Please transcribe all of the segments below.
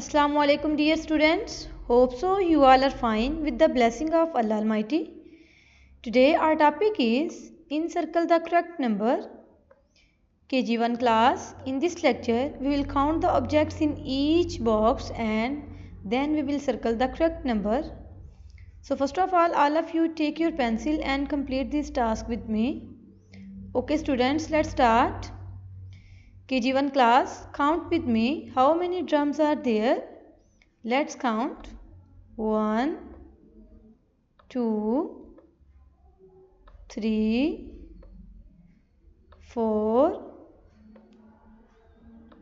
Assalamu alaikum dear students. Hope so you all are fine with the blessing of Allah Almighty. Today our topic is encircle the correct number. KG1 class. In this lecture we will count the objects in each box and then we will circle the correct number. So first of all of you take your pencil and complete this task with me. Okay students, let's start. KG1 class, count with me how many drums are there. Let's count. 1, 2, 3, 4,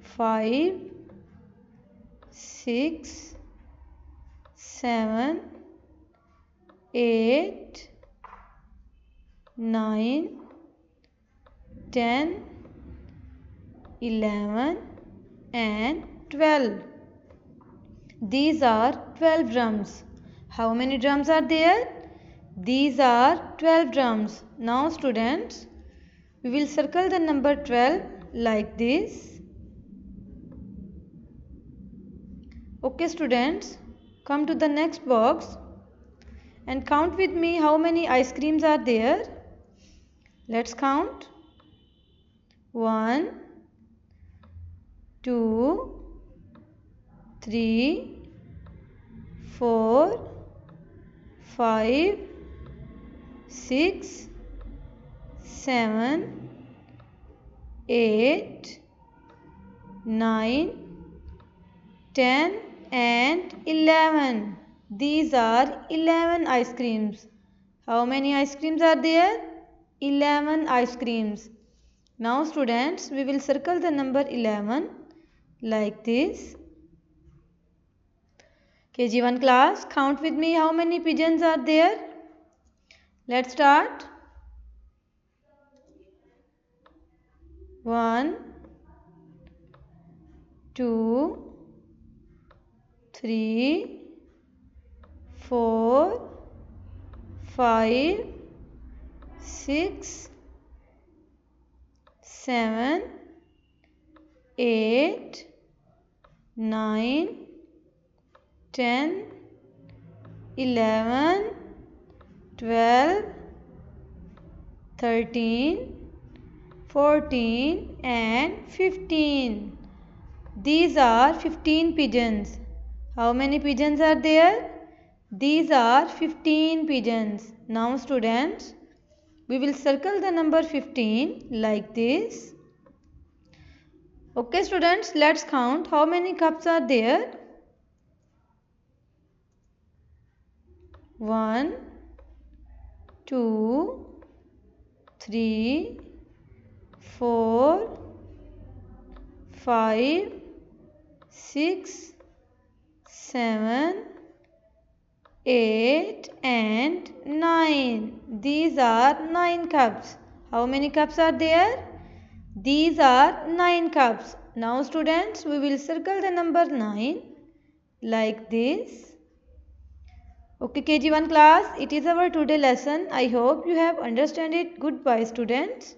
5, 6, 7, 8, 9, 10, 11 and 12. These are 12 drums. How many drums are there? These are 12 drums. Now students, we will circle the number 12 like this. Okay students, come to the next box and count with me how many ice creams are there. Let's count. 1, 2, 3, 4, 5, 6, 7, 8, 9, 10 and 11. These are 11 ice creams. How many ice creams are there? 11 ice creams. Now students, we will circle the number 11 like this. KG1 class, count with me how many pigeons are there. Let's start. 1, 2, 3, 4, 5, 6, 7, 8, 9, 10, 11, 12, 13, 14 and 15. These are 15 pigeons. How many pigeons are there? These are 15 pigeons. Now students, we will circle the number 15 like this. Okay students, let's count how many cups are there. 1, 2, 3, 4, 5, 6, 7, 8 and 9. These are 9 cups. How many cups are there? These are 9 cups. Now students, we will circle the number 9 like this. Okay KG1 class, it is our today lesson. I hope you have understood it. Goodbye students.